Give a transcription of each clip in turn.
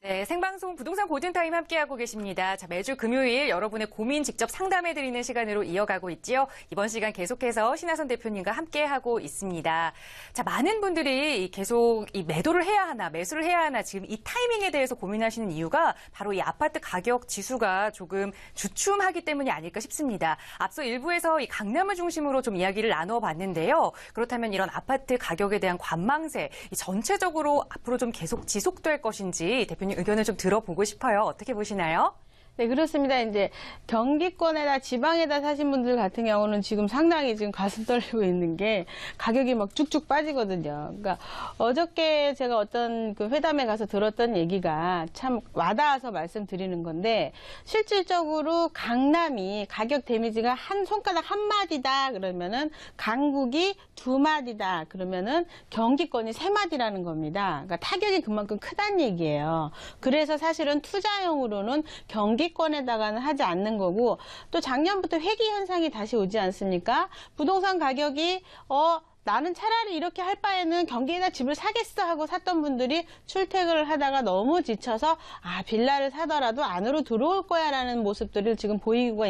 네, 생방송 부동산 고든타임 함께하고 계십니다. 자, 매주 금요일 여러분의 고민 직접 상담해드리는 시간으로 이어가고 있지요. 이번 시간 계속해서 신하선 대표님과 함께하고 있습니다. 자, 많은 분들이 계속 이 매도를 해야 하나, 매수를 해야 하나 지금 이 타이밍에 대해서 고민하시는 이유가 바로 이 아파트 가격 지수가 조금 주춤하기 때문이 아닐까 싶습니다. 앞서 일부에서 이 강남을 중심으로 좀 이야기를 나눠봤는데요. 그렇다면 이런 아파트 가격에 대한 관망세, 이 전체적으로 앞으로 좀 계속 지속될 것인지 대표님 의견을 좀 들어보고 싶어요. 어떻게 보시나요? 네, 그렇습니다. 이제 경기권에다 지방에다 사신 분들 같은 경우는 지금 상당히 지금 가슴 떨리고 있는 게 가격이 막 쭉쭉 빠지거든요. 그러니까 어저께 제가 어떤 그 회담에 가서 들었던 얘기가 참 와닿아서 말씀드리는 건데, 실질적으로 강남이 가격 데미지가 한 손가락 한 마디다 그러면은 강북이 두 마디다 그러면은 경기권이 세 마디라는 겁니다. 그러니까 타격이 그만큼 크다는 얘기예요. 그래서 사실은 투자용으로는 경기권에다가는 하지 않는 거고, 또 작년부터 회귀 현상이 다시 오지 않습니까? 부동산 가격이 나는 차라리 이렇게 할 바에는 경기에다 집을 사겠어 하고 샀던 분들이 출퇴근을 하다가 너무 지쳐서 빌라를 사더라도 안으로 들어올 거야 라는 모습들을 지금 보이고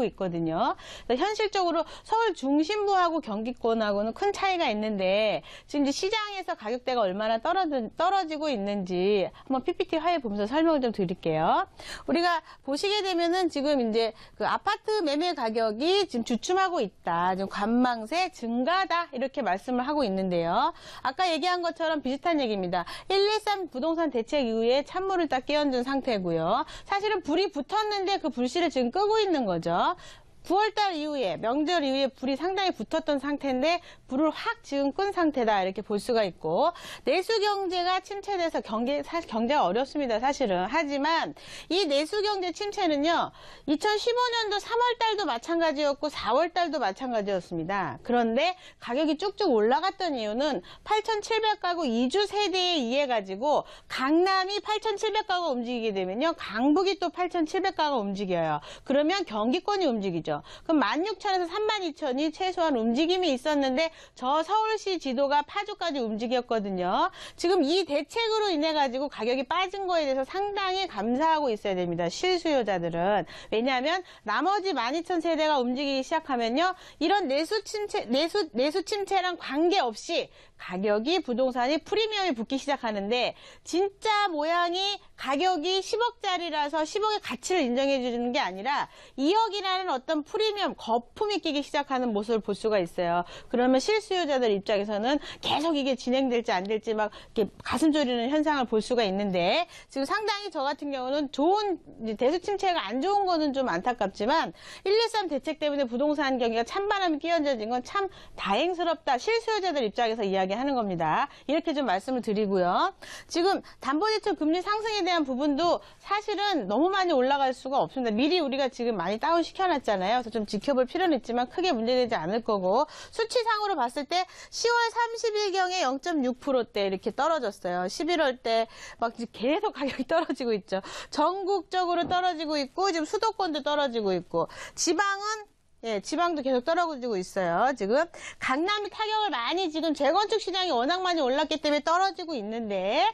있거든요. 현실적으로 서울 중심부하고 경기권하고는 큰 차이가 있는데, 지금 이제 시장에서 가격대가 얼마나 떨어지고 있는지 한번 PPT 화면 보면서 설명을 좀 드릴게요. 우리가 보시게 되면은 지금 이제 그 아파트 매매 가격이 지금 주춤하고 있다, 좀 관망세 증가다, 이렇게 말씀을 하고 있는데요. 아까 얘기한 것처럼 비슷한 얘기입니다. 113 부동산 대책 이후에 찬물을 딱 끼얹은 상태고요. 사실은 불이 붙었는데 그 불씨를 지금 끄고 있는 거죠. 9월달 이후에, 명절 이후에 불이 상당히 붙었던 상태인데 불을 확 지금 끈 상태다, 이렇게 볼 수가 있고, 내수 경제가 침체돼서 경제가 어렵습니다, 사실은. 하지만 이 내수 경제 침체는요, 2015년도 3월달도 마찬가지였고 4월달도 마찬가지였습니다. 그런데 가격이 쭉쭉 올라갔던 이유는 8,700가구 이주 세대에 의해 가지고 강남이 8,700가구 움직이게 되면요, 강북이 또 8,700가구 움직여요. 그러면 경기권이 움직이죠. 그럼 16,000에서 32,000이 최소한 움직임이 있었는데 저 서울시 지도가 파주까지 움직였거든요. 지금 이 대책으로 인해 가지고 가격이 빠진 거에 대해서 상당히 감사하고 있어야 됩니다, 실수요자들은. 왜냐하면 나머지 12,000세대가 움직이기 시작하면요, 이런 내수 침체랑 관계없이 가격이, 부동산이 프리미엄이 붙기 시작하는데, 진짜 모양이 가격이 10억짜리라서 10억의 가치를 인정해 주는 게 아니라 2억이라는 어떤 프리미엄, 거품이 끼기 시작하는 모습을 볼 수가 있어요. 그러면 실수요자들 입장에서는 계속 이게 진행될지 안 될지 막 이렇게 가슴 졸이는 현상을 볼 수가 있는데, 지금 상당히 저 같은 경우는 좋은, 대수 침체가 안 좋은 거는 좀 안타깝지만 113 대책 때문에 부동산 경기가 찬바람이 끼얹어진 건 참 다행스럽다, 실수요자들 입장에서 이야기하는 겁니다. 이렇게 좀 말씀을 드리고요. 지금 담보대출 금리 상승에 대한 부분도 사실은 너무 많이 올라갈 수가 없습니다. 미리 우리가 지금 많이 다운 시켜놨잖아요. 그래서 좀 지켜볼 필요는 있지만 크게 문제되지 않을 거고, 수치상으로 봤을 때 10월 30일경에 0.6%대 이렇게 떨어졌어요. 11월 때 막 계속 가격이 떨어지고 있죠. 전국적으로 떨어지고 있고, 지금 수도권도 떨어지고 있고, 지방도 계속 떨어지고 있어요. 지금 강남이 타격을 많이, 지금 재건축 시장이 워낙 많이 올랐기 때문에 떨어지고 있는데,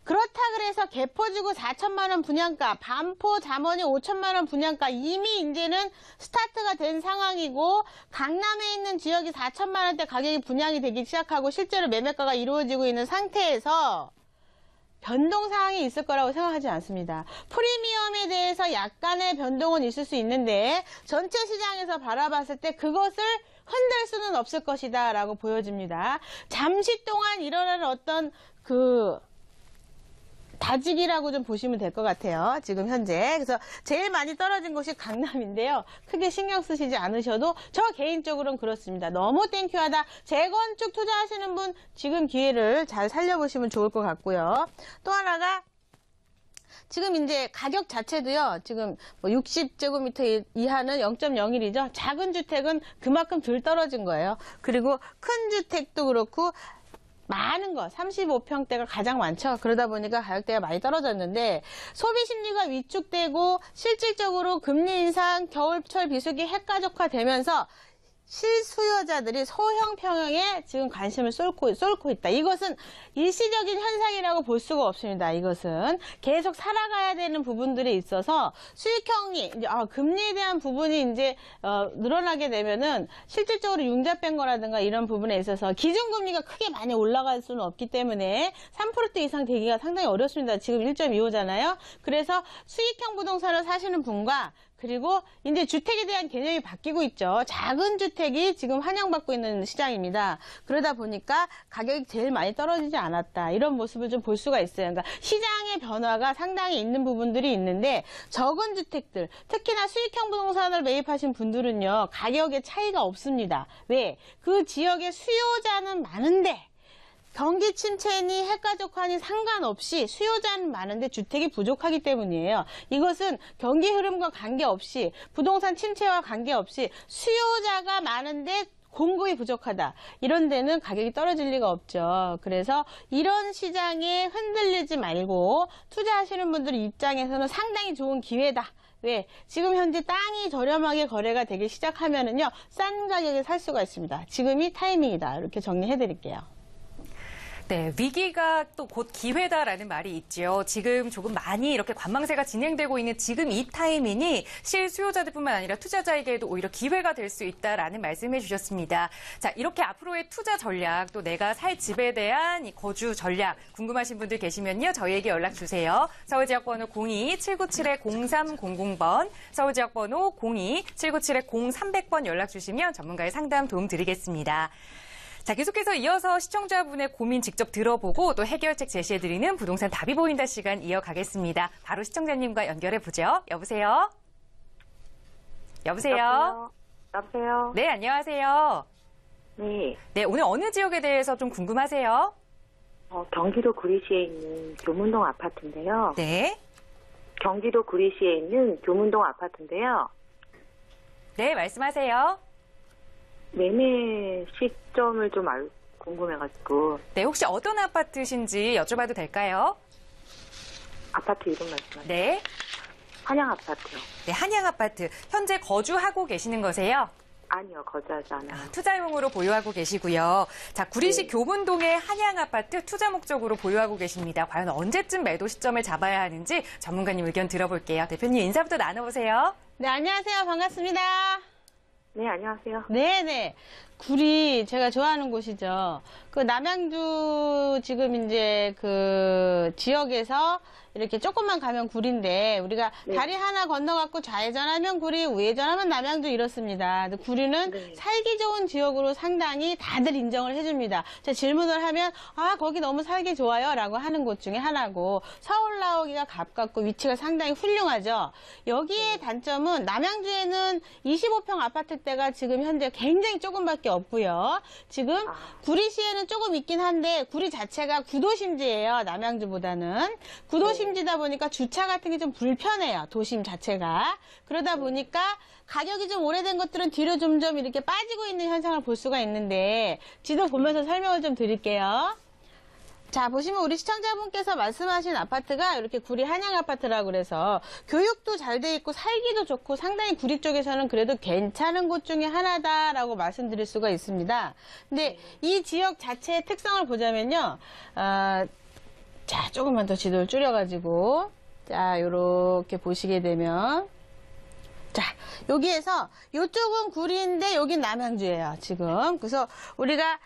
그렇다 그래서 개포지구 4천만 원 분양가, 반포 잠원이 5천만 원 분양가, 이미 이제는 스타트가 된 상황이고, 강남에 있는 지역이 4천만 원대 가격이 분양이 되기 시작하고 실제로 매매가가 이루어지고 있는 상태에서 변동 사항이 있을 거라고 생각하지 않습니다. 프리미엄에 대해서 약간의 변동은 있을 수 있는데 전체 시장에서 바라봤을 때 그것을 흔들 수는 없을 것이다 라고 보여집니다. 잠시 동안 일어나는 어떤 다지기라고 좀 보시면 될 것 같아요, 지금 현재. 그래서 제일 많이 떨어진 곳이 강남인데요. 크게 신경 쓰시지 않으셔도 저 개인적으로는 그렇습니다. 너무 땡큐하다, 재건축 투자하시는 분 지금 기회를 잘 살려보시면 좋을 것 같고요. 또 하나가, 지금 이제 가격 자체도요, 지금 60제곱미터 이하는 0.01이죠. 작은 주택은 그만큼 덜 떨어진 거예요. 그리고 큰 주택도 그렇고 많은 거, 35평대가 가장 많죠. 그러다 보니까 가격대가 많이 떨어졌는데, 소비 심리가 위축되고 실질적으로 금리 인상, 겨울철 비수기 핵가족화 되면서 실수요자들이 소형 평형에 지금 관심을 쏠고 있다. 이것은 일시적인 현상이라고 볼 수가 없습니다. 이것은 계속 살아가야 되는 부분들이 있어서 수익형이 이제 금리에 대한 부분이 이제 늘어나게 되면은 실질적으로 융자 뺀 거라든가 이런 부분에 있어서 기준금리가 크게 많이 올라갈 수는 없기 때문에 3% 이상 되기가 상당히 어렵습니다. 지금 1.25잖아요. 그래서 수익형 부동산을 사시는 분과 그리고 이제 주택에 대한 개념이 바뀌고 있죠. 작은 주택이 지금 환영받고 있는 시장입니다. 그러다 보니까 가격이 제일 많이 떨어지지 않았다. 이런 모습을 좀 볼 수가 있어요. 그러니까 시장의 변화가 상당히 있는 부분들이 있는데 적은 주택들, 특히나 수익형 부동산을 매입하신 분들은요. 가격에 차이가 없습니다. 왜? 그 지역의 수요자는 많은데 경기 침체니 핵가족화니 상관없이 수요자는 많은데 주택이 부족하기 때문이에요. 이것은 경기 흐름과 관계없이 부동산 침체와 관계없이 수요자가 많은데 공급이 부족하다. 이런 데는 가격이 떨어질 리가 없죠. 그래서 이런 시장에 흔들리지 말고 투자하시는 분들 입장에서는 상당히 좋은 기회다. 왜? 지금 현재 땅이 저렴하게 거래가 되기 시작하면은요, 싼 가격에 살 수가 있습니다. 지금이 타이밍이다. 이렇게 정리해 드릴게요. 네, 위기가 또 곧 기회다라는 말이 있죠. 지금 조금 많이 이렇게 관망세가 진행되고 있는 지금 이 타이밍이 실수요자들뿐만 아니라 투자자에게도 오히려 기회가 될 수 있다라는 말씀해 주셨습니다. 자, 이렇게 앞으로의 투자 전략, 또 내가 살 집에 대한 이 거주 전략 궁금하신 분들 계시면요. 저희에게 연락 주세요. 서울지역번호 02-797-0300번, 서울지역번호 02-797-0300번 연락 주시면 전문가의 상담 도움 드리겠습니다. 자, 계속해서 이어서 시청자분의 고민 직접 들어보고 또 해결책 제시해드리는 부동산 답이 보인다 시간 이어가겠습니다. 바로 시청자님과 연결해보죠. 여보세요? 여보세요? 여보세요? 네, 안녕하세요. 네. 네, 오늘 어느 지역에 대해서 좀 궁금하세요? 경기도 구리시에 있는 교문동 아파트인데요. 네. 경기도 구리시에 있는 교문동 아파트인데요. 네, 말씀하세요. 매매 시점을 좀 궁금해가지고. 네, 혹시 어떤 아파트신지 여쭤봐도 될까요? 아파트 이름 말씀하세요. 네. 한양 아파트요. 네, 한양 아파트. 현재 거주하고 계시는 거세요? 아니요, 거주하지 않아요. 투자용으로 보유하고 계시고요. 자, 구리시 네. 교문동의 한양 아파트 투자 목적으로 보유하고 계십니다. 과연 언제쯤 매도 시점을 잡아야 하는지 전문가님 의견 들어볼게요. 대표님 인사부터 나눠보세요. 네, 안녕하세요. 반갑습니다. 네, 안녕하세요. 네네. 구리 제가 좋아하는 곳이죠. 그 남양주 지금 이제 그 지역에서 이렇게 조금만 가면 구리인데 우리가 네. 다리 하나 건너갖고 좌회전하면 구리, 우회전하면 남양주 이렇습니다. 근데 구리는 네. 살기 좋은 지역으로 상당히 다들 인정을 해줍니다. 제가 질문을 하면 거기 너무 살기 좋아요 라고 하는 곳 중에 하나고 서울 나오기가 가깝고 위치가 상당히 훌륭하죠. 여기에 단점은 남양주에는 25평 아파트대가 지금 현재 굉장히 조금밖에 없고요. 지금 구리시에는 조금 있긴 한데 구리 자체가 구도심지예요. 남양주보다는. 구도심지다 보니까 주차 같은 게 좀 불편해요. 도심 자체가. 그러다 보니까 가격이 좀 오래된 것들은 뒤로 점점 이렇게 빠지고 있는 현상을 볼 수가 있는데 지도 보면서 설명을 좀 드릴게요. 자, 보시면 우리 시청자분께서 말씀하신 아파트가 이렇게 구리 한양 아파트라고 그래서 교육도 잘 돼 있고 살기도 좋고 상당히 구리 쪽에서는 그래도 괜찮은 곳 중에 하나다라고 말씀드릴 수가 있습니다. 근데 이 지역 자체의 특성을 보자면요. 자, 조금만 더 지도를 줄여가지고 자, 요렇게 보시게 되면 자, 여기에서 이쪽은 구리인데 여긴 남양주예요, 지금. 그래서 우리가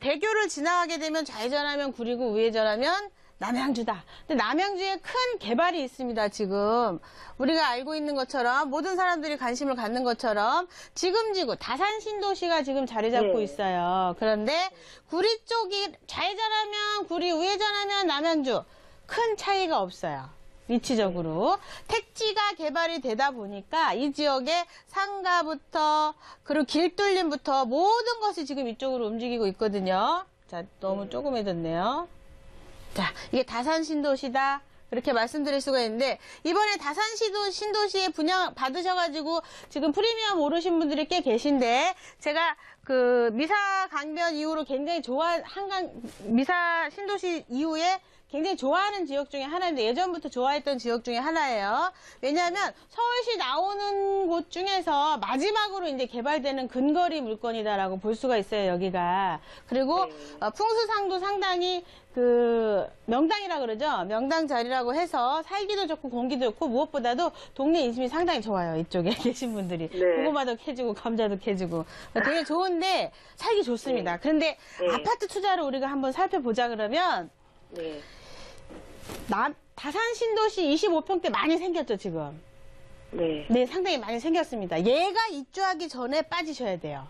대교를 지나가게 되면 좌회전하면 구리고 우회전하면 남양주다. 근데 남양주에 큰 개발이 있습니다, 지금. 우리가 알고 있는 것처럼 모든 사람들이 관심을 갖는 것처럼 지금 지구 다산 신도시가 지금 자리 잡고 네. 있어요. 그런데 구리 쪽이 좌회전하면 구리, 우회전하면 남양주. 큰 차이가 없어요. 위치적으로. 택지가 개발이 되다 보니까 이 지역의 상가부터 그리고 길 뚫림부터 모든 것이 지금 이쪽으로 움직이고 있거든요. 자, 너무 조그매졌네요. 자, 이게 다산 신도시다. 그렇게 말씀드릴 수가 있는데 이번에 다산 신도시에 분양 받으셔가지고 지금 프리미엄 오르신 분들이 꽤 계신데 제가 그 미사 강변 이후로 굉장히 미사 신도시 이후에 굉장히 좋아하는 지역 중에 하나인데 예전부터 좋아했던 지역 중에 하나예요. 왜냐하면 서울시 나오는 곳 곳 중에서 마지막으로 이제 개발되는 근거리 물건이다라고 볼 수가 있어요, 여기가. 그리고 풍수상도 상당히 그 명당이라 그러죠. 명당 자리라고 해서 살기도 좋고 공기도 좋고 무엇보다도 동네 인심이 상당히 좋아요. 이쪽에 계신 분들이. 네. 고구마도 캐주고 감자도 캐주고 되게 좋은데 살기 좋습니다. 그런데 네. 아파트 투자를 우리가 한번 살펴보자 그러면 네. 다산 신도시 25평대 많이 생겼죠, 지금. 네. 네, 상당히 많이 생겼습니다. 얘가 입주하기 전에 빠지셔야 돼요.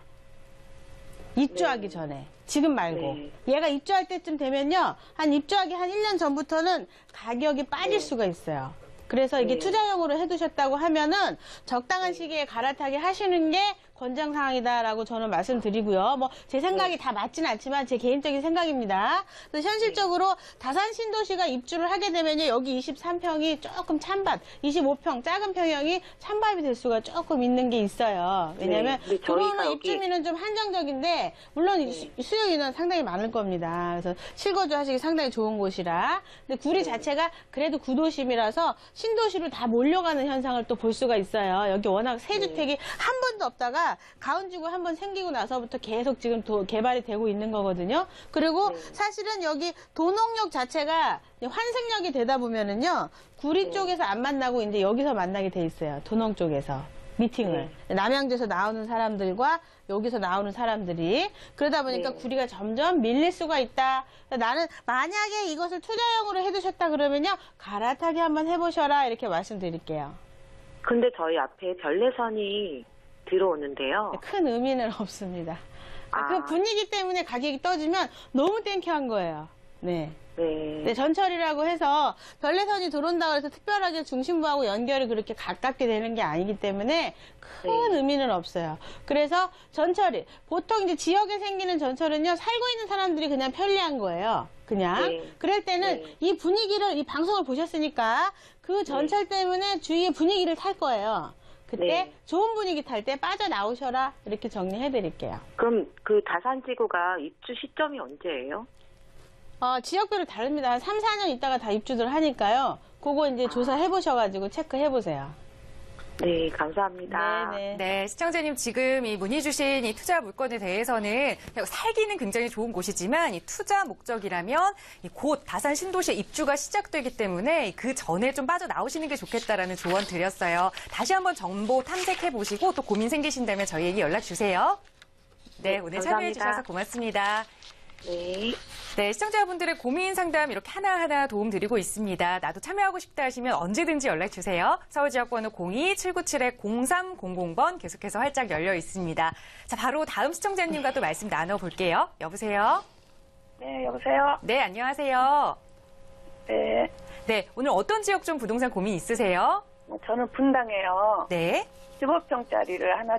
입주하기 전에. 지금 말고. 네. 얘가 입주할 때쯤 되면요. 입주하기 한 1년 전부터는 가격이 빠질 수가 있어요. 그래서 이게 네. 투자용으로 해두셨다고 하면은 적당한 시기에 갈아타게 하시는 게 권장사항이다라고 저는 말씀드리고요. 뭐 제 생각이 다 맞지는 않지만 제 개인적인 생각입니다. 그래서 현실적으로 다산 신도시가 입주를 하게 되면요. 여기 23평이 조금 찬밥, 25평 작은 평형이 찬밥이 될 수가 조금 있는 게 있어요. 왜냐하면 네. 근데 저희가 들어오는 여기- 입주민은 좀 한정적인데 물론 수요 인원 상당히 많을 겁니다. 그래서 실거주 하시기 상당히 좋은 곳이라. 근데 구리 자체가 그래도 구도심이라서 신도시로 다 몰려가는 현상을 또 볼 수가 있어요. 여기 워낙 새 주택이 한 번도 없다가 가온지구 한 번 생기고 나서부터 계속 지금 개발이 되고 있는 거거든요. 그리고 사실은 여기 도농역 자체가 환승역이 되다 보면은요, 구리 쪽에서 안 만나고 이제 여기서 만나게 돼 있어요. 도농 쪽에서. 미팅을. 남양주에서 나오는 사람들과 여기서 나오는 사람들이. 그러다 보니까 구리가 점점 밀릴 수가 있다. 나는 만약에 이것을 투자용으로 해두셨다 그러면요, 갈아타기 한번 해보셔라. 이렇게 말씀드릴게요. 근데 저희 앞에 별내선이 들어오는데요. 큰 의미는 없습니다. 아. 그 분위기 때문에 가격이 떠지면 너무 땡큐한 거예요. 네. 네. 네, 전철이라고 해서 별내선이 들어온다고 해서 특별하게 중심부하고 연결이 그렇게 가깝게 되는 게 아니기 때문에 큰 의미는 없어요. 그래서 전철이 보통 이제 지역에 생기는 전철은요, 살고 있는 사람들이 그냥 편리한 거예요. 그냥. 네. 그럴 때는 네. 이 분위기를, 이 방송을 보셨으니까 그 전철 때문에 주위의 분위기를 탈 거예요. 그때 네. 좋은 분위기 탈 때 빠져나오셔라. 이렇게 정리해 드릴게요. 그럼 그 다산지구가 입주 시점이 언제예요? 지역별로 다릅니다. 한 3, 4년 있다가 다 입주들 하니까요. 그거 이제 조사해 보셔가지고 체크해 보세요. 네, 감사합니다. 네네. 네, 시청자님 지금 이 문의 주신 이 투자 물건에 대해서는 살기는 굉장히 좋은 곳이지만 이 투자 목적이라면 곧 다산 신도시에 입주가 시작되기 때문에 그 전에 좀 빠져나오시는 게 좋겠다라는 조언 드렸어요. 다시 한번 정보 탐색해 보시고 또 고민 생기신다면 저희에게 연락 주세요. 네, 오늘 참여해 감사합니다. 주셔서 고맙습니다. 네. 네, 시청자분들의 고민 상담 이렇게 하나하나 도움 드리고 있습니다. 나도 참여하고 싶다 하시면 언제든지 연락 주세요. 서울지역번호 02-797-0300번 계속해서 활짝 열려 있습니다. 자, 바로 다음 시청자님과 또 말씀 나눠볼게요. 여보세요? 네, 여보세요? 네, 안녕하세요. 네. 네, 오늘 어떤 지역 좀 부동산 고민 있으세요? 저는 분당에요. 네. 15평짜리를 하나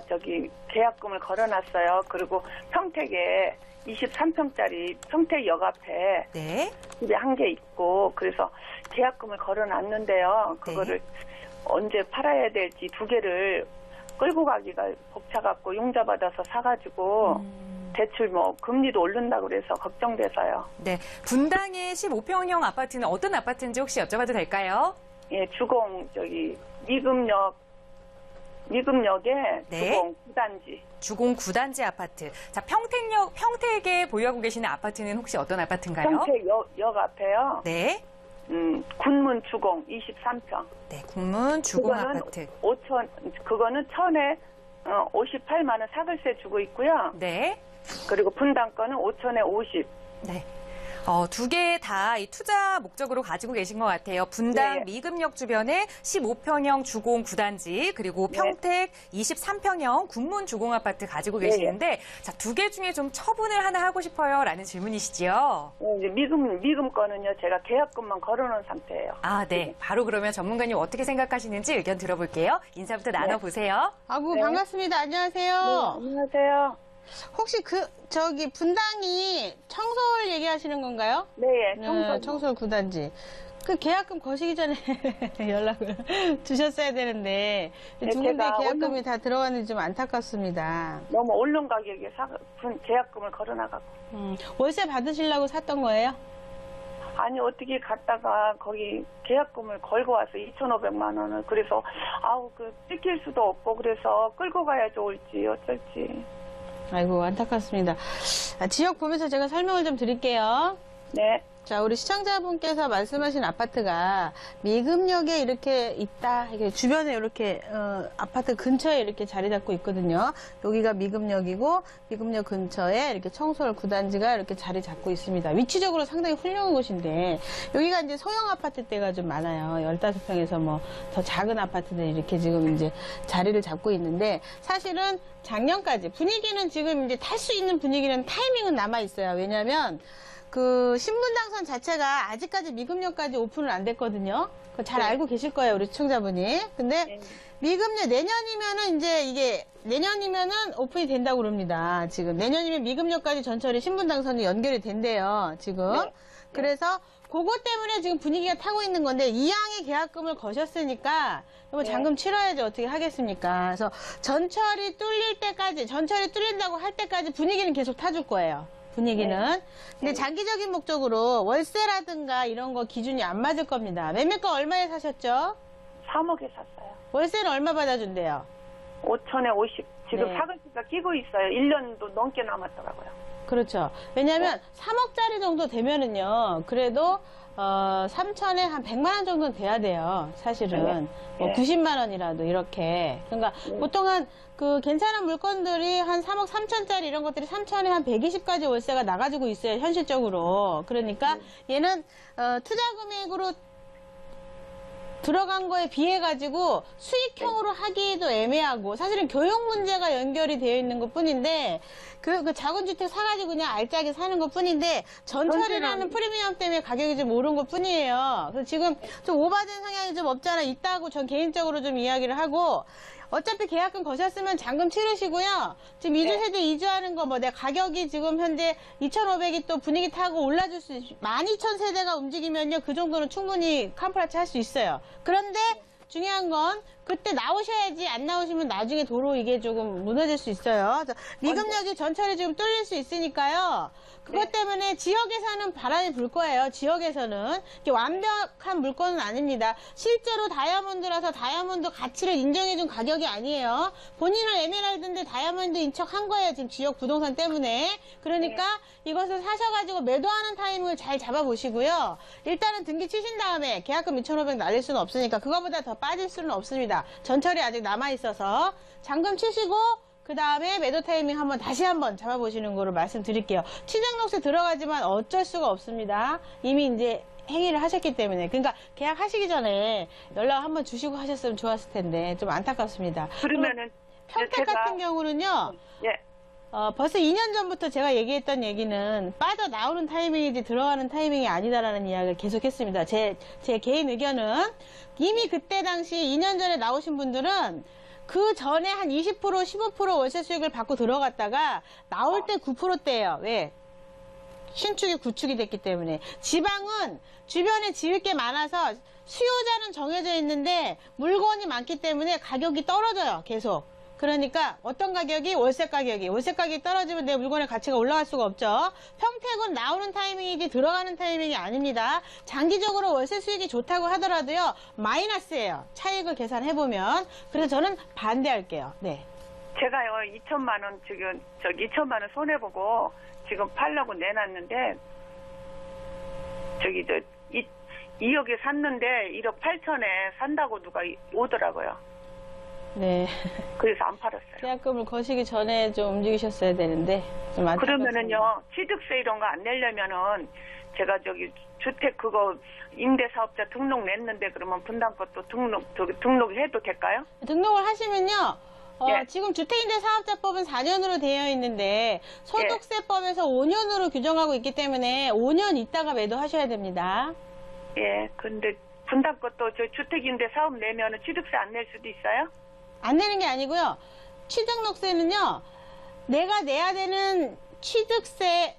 계약금을 걸어놨어요. 그리고 평택에 23평짜리 평택역 앞에 네. 집이 한 개 있고, 그래서 계약금을 걸어놨는데요. 그거를 언제 팔아야 될지 두 개를 끌고 가기가 벅차갖고 융자받아서 사가지고 대출 금리도 오른다고 그래서 걱정돼서요. 네. 분당의 15평형 아파트는 어떤 아파트인지 혹시 여쭤봐도 될까요? 예, 주공, 미금역에 네. 주공 9단지. 주공 9단지 아파트. 자, 평택에 보유하고 계시는 아파트는 혹시 어떤 아파트인가요? 평택역 앞에요. 네. 군문 주공 23평. 네, 국문 주공 그거는 아파트. 그거는 1000에 58만 원 사글세 주고 있고요. 네. 그리고 분당 거는 5000에 50. 네. 두 개 다 이 투자 목적으로 가지고 계신 것 같아요. 분당 네. 미금역 주변에 15평형 주공 9단지, 그리고 평택 23평형 군문 주공 아파트 가지고 계시는데, 자, 두 개 중에 좀 처분을 하나 하고 싶어요. 라는 질문이시죠? 이제 미금 거는요, 제가 계약금만 걸어놓은 상태예요. 아, 네. 바로 그러면 전문가님 어떻게 생각하시는지 의견 들어볼게요. 인사부터 나눠보세요. 아구 네. 반갑습니다. 안녕하세요. 안녕하세요. 혹시 분당이 청솔 얘기하시는 건가요? 네, 청솔 9단지. 그 계약금 거시기 전에 연락을 주셨어야 되는데 네, 두 군데 제가 계약금이 다 들어갔는지 좀 안타깝습니다. 너무 오른 가격에 계약금을 걸어놔갖고. 월세 받으시려고 샀던 거예요? 아니 어떻게 갔다가 거기 계약금을 걸고 와서 2,500만 원을 그래서 아우 그 찍힐 수도 없고 그래서 끌고 가야 좋을지 어쩔지. 아이고, 안타깝습니다. 지역 보면서 제가 설명을 좀 드릴게요. 네. 자, 우리 시청자분께서 말씀하신 아파트가 미금역에 이렇게 있다. 이게 주변에 이렇게 아파트 근처에 이렇게 자리 잡고 있거든요. 여기가 미금역이고 미금역 근처에 이렇게 청솔 9단지가 이렇게 자리 잡고 있습니다. 위치적으로 상당히 훌륭한 곳인데 여기가 이제 소형 아파트대가 좀 많아요. 15평에서 뭐 더 작은 아파트들이 이렇게 지금 이제 자리를 잡고 있는데 사실은 작년까지 분위기는 지금 이제 탈 수 있는 분위기는 타이밍은 남아 있어요. 왜냐하면 그 신분당선 자체가 아직까지 미금역까지 오픈을 안 됐거든요. 그거 잘 네. 알고 계실 거예요, 우리 시청자분이. 근데 네. 미금역 내년이면은 이제 이게 내년이면은 오픈이 된다고 그럽니다. 지금 내년이면 미금역까지 전철이 신분당선이 연결이 된대요. 지금. 네. 그래서 그것 때문에 지금 분위기가 타고 있는 건데 이양의 계약금을 거셨으니까 뭐 네. 잔금 치러야지 어떻게 하겠습니까? 그래서 전철이 뚫릴 때까지 전철이 뚫린다고 할 때까지 분위기는 계속 타줄 거예요. 분위기는. 근데 네. 장기적인 목적으로 월세라든가 이런 거 기준이 안 맞을 겁니다. 매매가 얼마에 사셨죠? 3억에 샀어요. 월세는 얼마 받아준대요? 5천에 50. 지금 네. 사근시가 끼고 있어요. 1년도 넘게 남았더라고요. 그렇죠. 왜냐면 3억짜리 정도 되면은요, 그래도 3천에 한 100만 원 정도는 돼야 돼요. 사실은. 뭐 네. 90만 원이라도 이렇게. 그러니까 보통 그 괜찮은 물건들이 한 3억 3천짜리 이런 것들이 3천에 한 120까지 월세가 나가지고 있어요. 현실적으로. 그러니까 얘는 투자 금액으로 들어간 거에 비해 가지고 수익형으로 하기도 애매하고 사실은 교육 문제가 연결이 되어 있는 것 뿐인데 그 작은 주택 사가지고 그냥 알짜게 사는 것 뿐인데 전철이라는 프리미엄 때문에 가격이 좀 오른 것 뿐이에요. 그래서 지금 좀 오바된 성향이 좀 없잖아 있다고 전 개인적으로 좀 이야기를 하고 어차피 계약금 거셨으면 잔금 치르시고요. 지금 이주세대 이주하는 거 뭐 내 가격이 지금 현재 2,500이 또 분위기 타고 올라줄 수 12,000세대가 움직이면요. 그 정도는 충분히 캄프라치 할 수 있어요. 그런데 중요한 건 그때 나오셔야지 안 나오시면 나중에 도로 이게 조금 무너질 수 있어요. 그래서 미금역이 전철이 지금 뚫릴 수 있으니까요. 그것 때문에 지역에서는 바람이 불 거예요. 지역에서는. 이게 완벽한 물건은 아닙니다. 실제로 다이아몬드라서 다이아몬드 가치를 인정해준 가격이 아니에요. 본인은 에메랄드인데 다이아몬드 인척한 거예요. 지금 지역 부동산 때문에. 그러니까 이것을 사셔가지고 매도하는 타이밍을 잘 잡아보시고요. 일단은 등기 치신 다음에 계약금 2,500 날릴 수는 없으니까 그거보다 더 빠질 수는 없습니다. 전철이 아직 남아있어서 잔금 치시고 그 다음에 매도 타이밍 다시 한번 잡아보시는 거로 말씀드릴게요. 취득록세 들어가지만 어쩔 수가 없습니다. 이미 이제 행위를 하셨기 때문에. 그러니까 계약하시기 전에 연락 한번 주시고 하셨으면 좋았을 텐데 좀 안타깝습니다. 그러면은 평택 같은 경우는요. 예. 벌써 2년 전부터 제가 얘기했던 얘기는 빠져나오는 타이밍이지 들어가는 타이밍이 아니다라는 이야기를 계속했습니다. 제 개인 의견은 이미 그때 당시 2년 전에 나오신 분들은 그 전에 한 20%, 15% 월세 수익을 받고 들어갔다가 나올 때 9%대예요. 왜? 신축이 구축이 됐기 때문에. 지방은 주변에 지을 게 많아서 수요자는 정해져 있는데 물건이 많기 때문에 가격이 떨어져요. 계속. 그러니까 어떤 가격이 월세 가격이 떨어지면 내 물건의 가치가 올라갈 수가 없죠. 평택은 나오는 타이밍이지 들어가는 타이밍이 아닙니다. 장기적으로 월세 수익이 좋다고 하더라도요. 마이너스예요. 차익을 계산해보면. 그래서 저는 반대할게요. 네. 제가요 2천만 원 지금 2천만 원 손해 보고 지금 팔려고 내놨는데 2억에 샀는데 1억 8천에 산다고 누가 오더라고요. 네. 그래서 안 팔았어요. 계약금을 거시기 전에 좀 움직이셨어야 되는데 좀 안타깝습니다. 그러면은요 취득세 이런 거 안 내려면은 제가 주택 그거 임대사업자 등록 냈는데 그러면 분담것도 등록해도 될까요? 등록을 하시면요. 예. 지금 주택임대사업자법은 4년으로 되어 있는데 소득세법에서 5년으로 규정하고 있기 때문에 5년 있다가 매도하셔야 됩니다. 예. 근데 분담것도 주택임대 사업 내면은 취득세 안 낼 수도 있어요? 안 내는 게 아니고요. 취득록세는요. 내가 내야 되는 취득세의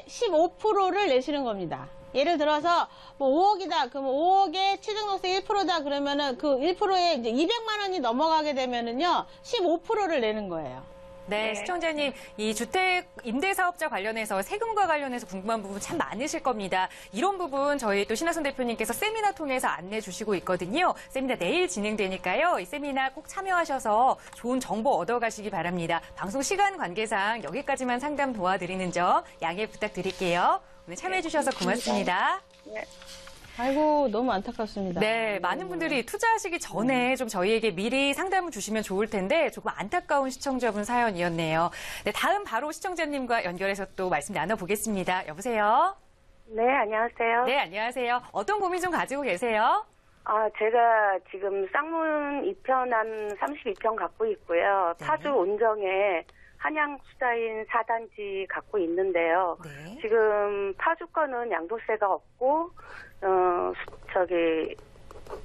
15%를 내시는 겁니다. 예를 들어서 뭐 5억이다. 그러면 5억에 취득록세 1%다. 그러면은 그 1%에 이제 200만 원이 넘어가게 되면은요. 15%를 내는 거예요. 네, 시청자님, 이 주택 임대사업자 관련해서 세금과 관련해서 궁금한 부분 참 많으실 겁니다. 이런 부분 저희 또 신하선 대표님께서 세미나 통해서 안내 주시고 있거든요. 세미나 내일 진행되니까요. 이 세미나 꼭 참여하셔서 좋은 정보 얻어가시기 바랍니다. 방송 시간 관계상 여기까지만 상담 도와드리는 점 양해 부탁드릴게요. 오늘 참여해 주셔서 고맙습니다. 네. 아이고, 너무 안타깝습니다. 네, 많은 분들이 투자하시기 전에 좀 저희에게 미리 상담을 주시면 좋을 텐데 조금 안타까운 시청자분 사연이었네요. 네, 다음 바로 시청자님과 연결해서 또 말씀 나눠보겠습니다. 여보세요? 네, 안녕하세요. 네, 안녕하세요. 어떤 고민 좀 가지고 계세요? 제가 지금 쌍문 2편한 32평 갖고 있고요. 네. 파주 온정에 한양 수자인 4단지 갖고 있는데요. 네. 지금 파주 거는 양도세가 없고,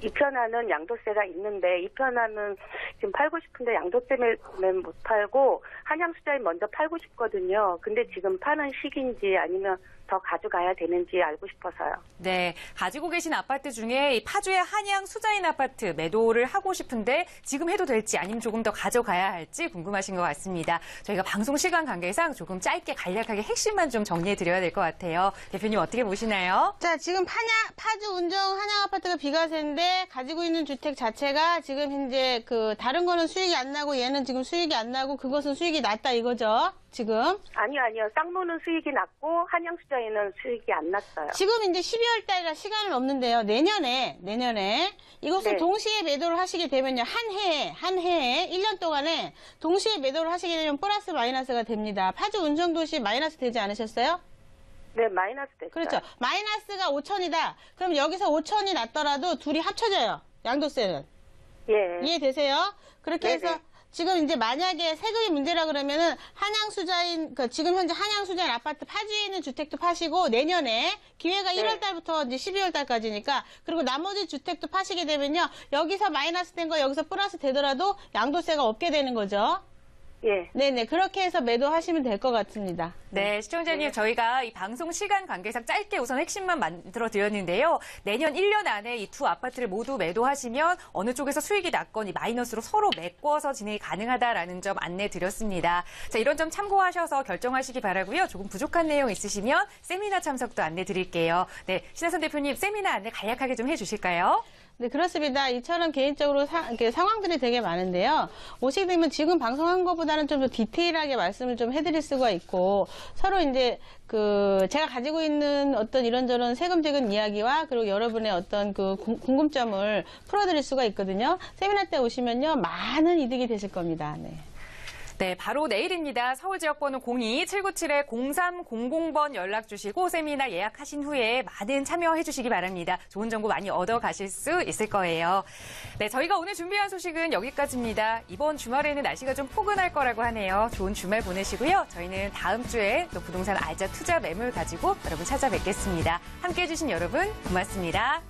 2편안은 양도세가 있는데, 2편안은 지금 팔고 싶은데 양도 때문에 못 팔고, 한양 수자인 먼저 팔고 싶거든요. 근데 지금 파는 시기인지 아니면 더 가져가야 되는지 알고 싶어서요. 네, 가지고 계신 아파트 중에 이 파주의 한양 수자인 아파트 매도를 하고 싶은데 지금 해도 될지 아니면 조금 더 가져가야 할지 궁금하신 것 같습니다. 저희가 방송 시간 관계상 조금 짧게 간략하게 핵심만 좀 정리해 드려야 될 것 같아요. 대표님 어떻게 보시나요? 자, 지금 파주 운정 한양 아파트가 비과세인데 가지고 있는 주택 자체가 지금 현재 다른 거는 수익이 안 나고 얘는 지금 수익이 안 나고 그것은 수익이 낮다 이거죠? 지금? 아니요. 쌍문은 수익이 났고, 한양 수자인은 수익이 안 났어요. 지금 이제 12월 달이라 시간은 없는데요. 내년에 이것을 네. 동시에 매도를 하시게 되면요. 한 해에 1년 동안에 동시에 매도를 하시게 되면 플러스 마이너스가 됩니다. 파주 운정도시 마이너스 되지 않으셨어요? 네, 마이너스 됐어요. 그렇죠. 마이너스가 5천이다. 그럼 여기서 5천이 났더라도 둘이 합쳐져요. 양도세는. 예. 이해되세요? 그렇게 네네. 해서 지금 이제 만약에 세금이 문제라 그러면은 한양수자인, 지금 현재 한양수자인 아파트 파주에 있는 주택도 파시고 내년에 기회가 네. 1월 달부터 이제 12월 달까지니까 그리고 나머지 주택도 파시게 되면요. 여기서 마이너스 된 거 여기서 플러스 되더라도 양도세가 없게 되는 거죠. 예. 네네. 그렇게 해서 매도하시면 될 것 같습니다. 네, 시청자님 저희가 이 방송 시간 관계상 짧게 우선 핵심만 만들어 드렸는데요. 내년 1년 안에 이 두 아파트를 모두 매도하시면 어느 쪽에서 수익이 났거니 마이너스로 서로 메꿔서 진행이 가능하다라는 점 안내 드렸습니다. 자, 이런 점 참고하셔서 결정하시기 바라고요. 조금 부족한 내용 있으시면 세미나 참석도 안내 드릴게요. 네, 신하선 대표님 세미나 안내 간략하게 좀 해주실까요? 네, 그렇습니다. 이처럼 개인적으로 이렇게 상황들이 되게 많은데요. 오시게 되면 지금 방송한 것보다는 좀 더 디테일하게 말씀을 좀 해드릴 수가 있고, 서로 이제 제가 가지고 있는 어떤 이런저런 세금적인 이야기와 그리고 여러분의 어떤 궁금점을 풀어드릴 수가 있거든요. 세미나 때 오시면요, 많은 이득이 되실 겁니다. 네. 네, 바로 내일입니다. 서울지역번호 02-797-0300번 연락 주시고 세미나 예약하신 후에 많은 참여해 주시기 바랍니다. 좋은 정보 많이 얻어가실 수 있을 거예요. 네, 저희가 오늘 준비한 소식은 여기까지입니다. 이번 주말에는 날씨가 좀 포근할 거라고 하네요. 좋은 주말 보내시고요. 저희는 다음 주에 또 부동산 알짜 투자 매물 가지고 여러분 찾아뵙겠습니다. 함께해 주신 여러분 고맙습니다.